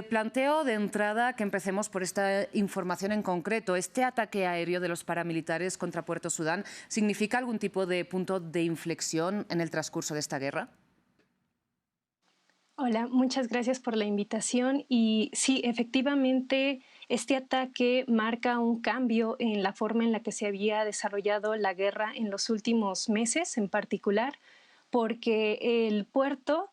Le planteo de entrada que empecemos por esta información en concreto. ¿Este ataque aéreo de los paramilitares contra Puerto Sudán significa algún tipo de punto de inflexión en el transcurso de esta guerra? Hola, muchas gracias por la invitación. Y sí, efectivamente, este ataque marca un cambio en la forma en la que se había desarrollado la guerra en los últimos meses, en particular, porque el puerto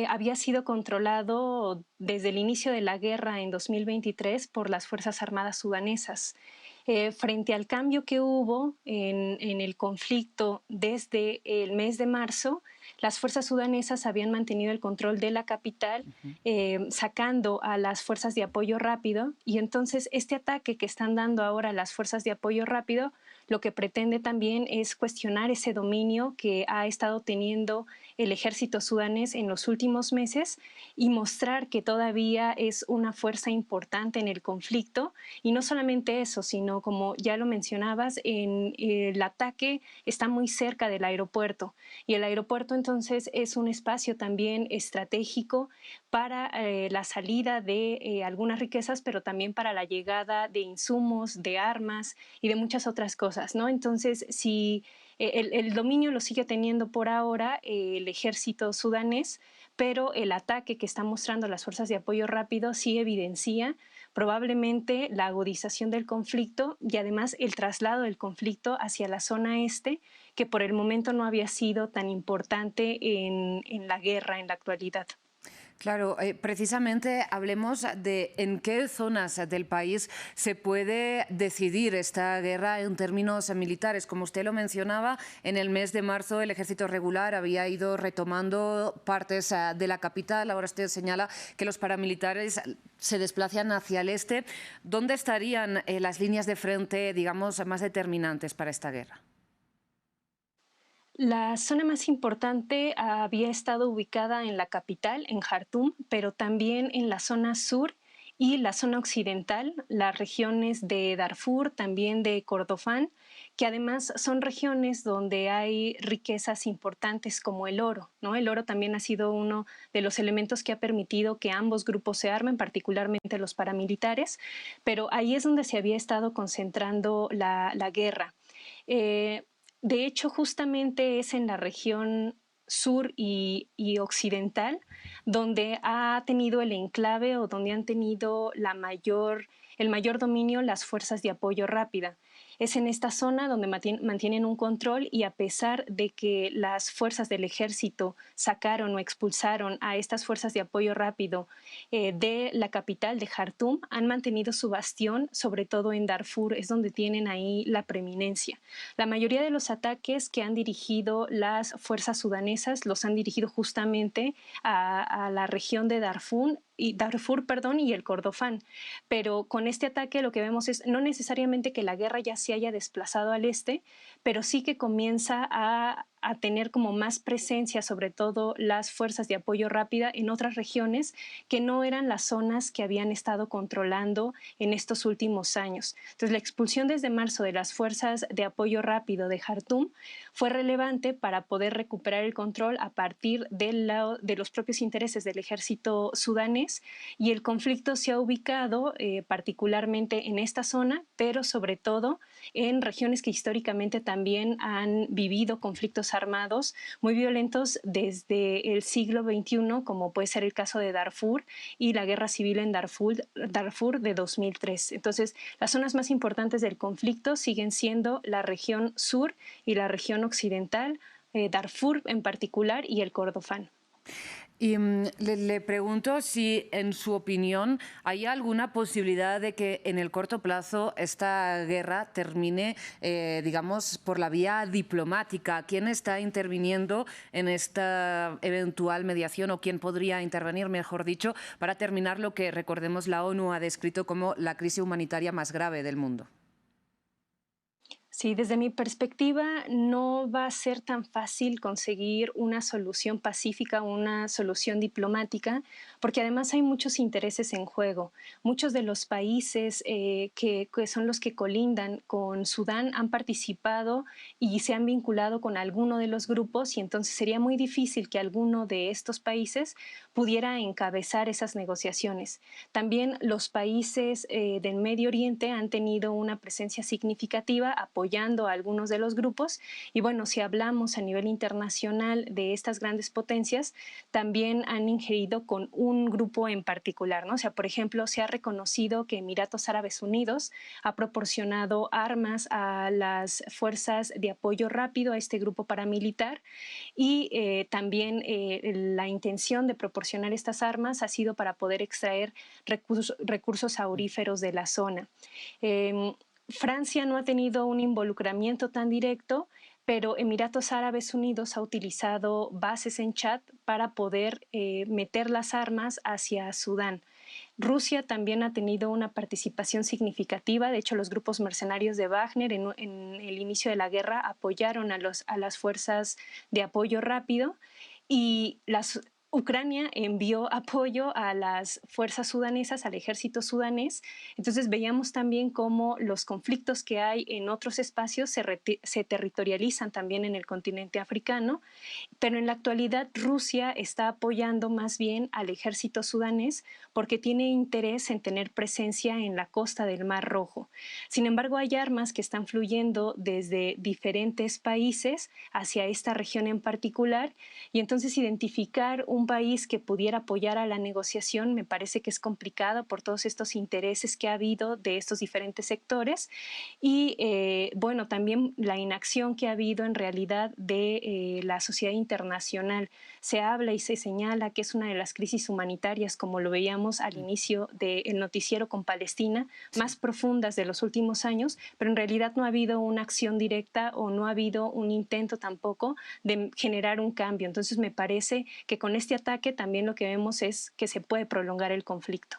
había sido controlado desde el inicio de la guerra en 2023 por las Fuerzas Armadas sudanesas. Frente al cambio que hubo en el conflicto desde el mes de marzo, las fuerzas sudanesas habían mantenido el control de la capital, sacando a las fuerzas de apoyo rápido, y entonces este ataque que están dando ahora las fuerzas de apoyo rápido lo que pretende también es cuestionar ese dominio que ha estado teniendo el ejército sudanés en los últimos meses y mostrar que todavía es una fuerza importante en el conflicto. Y no solamente eso, sino como ya lo mencionabas, el ataque está muy cerca del aeropuerto, y el aeropuerto entonces es un espacio también estratégico para la salida de algunas riquezas, pero también para la llegada de insumos, de armas y de muchas otras cosas, ¿no? Entonces, si el dominio lo sigue teniendo por ahora el ejército sudanés, pero el ataque que están mostrando las fuerzas de apoyo rápido sí evidencia probablemente la agudización del conflicto y además el traslado del conflicto hacia la zona este, que por el momento no había sido tan importante en la guerra en la actualidad. Claro, precisamente hablemos de en qué zonas del país se puede decidir esta guerra en términos militares. Como usted lo mencionaba, en el mes de marzo el ejército regular había ido retomando partes de la capital. Ahora usted señala que los paramilitares se desplazan hacia el este. ¿Dónde estarían las líneas de frente, digamos, más determinantes para esta guerra? La zona más importante había estado ubicada en la capital, en Jartum, pero también en la zona sur y la zona occidental, las regiones de Darfur, también de Kordofán, que además son regiones donde hay riquezas importantes como el oro, ¿no? El oro también ha sido uno de los elementos que ha permitido que ambos grupos se armen, particularmente los paramilitares, pero ahí es donde se había estado concentrando la guerra. Eh, de hecho, justamente es en la región sur y occidental donde ha tenido el enclave o donde han tenido el mayor dominio las fuerzas de apoyo rápida. Es en esta zona donde mantienen un control, y a pesar de que las fuerzas del ejército sacaron o expulsaron a estas fuerzas de apoyo rápido de la capital de Jartum, han mantenido su bastión, sobre todo en Darfur, es donde tienen ahí la preeminencia. La mayoría de los ataques que han dirigido las fuerzas sudanesas los han dirigido justamente a la región de Darfur, perdón, y el Kordofán. Pero con este ataque lo que vemos es no necesariamente que la guerra ya se haya desplazado al este, pero sí que comienza a tener como más presencia, sobre todo las fuerzas de apoyo rápida en otras regiones que no eran las zonas que habían estado controlando en estos últimos años. Entonces, la expulsión desde marzo de las fuerzas de apoyo rápido de Jartum fue relevante para poder recuperar el control a partir de los propios intereses del ejército sudanés, y el conflicto se ha ubicado particularmente en esta zona, pero sobre todo en regiones que históricamente también han vivido conflictos armados muy violentos desde el siglo XXI, como puede ser el caso de Darfur y la guerra civil en Darfur de 2003. Entonces, las zonas más importantes del conflicto siguen siendo la región sur y la región occidental, Darfur en particular y el Kordofán. Y le pregunto si, en su opinión, hay alguna posibilidad de que en el corto plazo esta guerra termine, digamos, por la vía diplomática. ¿Quién está interviniendo en esta eventual mediación, o quién podría intervenir, mejor dicho, para terminar lo que, recordemos, la ONU ha descrito como la crisis humanitaria más grave del mundo? Sí, desde mi perspectiva no va a ser tan fácil conseguir una solución pacífica, una solución diplomática, porque además hay muchos intereses en juego. Muchos de los países que son los que colindan con Sudán han participado y se han vinculado con alguno de los grupos y entonces sería muy difícil que alguno de estos países pudiera encabezar esas negociaciones. También los países del Medio Oriente han tenido una presencia significativa apoyando a algunos de los grupos y bueno, si hablamos a nivel internacional de estas grandes potencias, también han ingerido con un grupo en particular, ¿no? O sea, por ejemplo, se ha reconocido que Emiratos Árabes Unidos ha proporcionado armas a las fuerzas de apoyo rápido a este grupo paramilitar y también la intención de proporcionar estas armas ha sido para poder extraer recursos auríferos de la zona. Francia no ha tenido un involucramiento tan directo, pero Emiratos Árabes Unidos ha utilizado bases en Chad para poder meter las armas hacia Sudán. Rusia también ha tenido una participación significativa. De hecho, los grupos mercenarios de Wagner en el inicio de la guerra apoyaron a las fuerzas de apoyo rápido y Ucrania envió apoyo a las fuerzas sudanesas, al ejército sudanés. Entonces veíamos también cómo los conflictos que hay en otros espacios se territorializan también en el continente africano, pero en la actualidad Rusia está apoyando más bien al ejército sudanés porque tiene interés en tener presencia en la costa del Mar Rojo. Sin embargo, hay armas que están fluyendo desde diferentes países hacia esta región en particular y entonces identificar un país que pudiera apoyar a la negociación me parece que es complicado por todos estos intereses que ha habido de estos diferentes sectores y bueno, también la inacción que ha habido en realidad de la sociedad internacional. Se habla y se señala que es una de las crisis humanitarias, como lo veíamos al inicio del noticiero con Palestina, más profundas de los últimos años, pero en realidad no ha habido una acción directa o no ha habido un intento tampoco de generar un cambio. Entonces me parece que con este ataque también lo que vemos es que se puede prolongar el conflicto.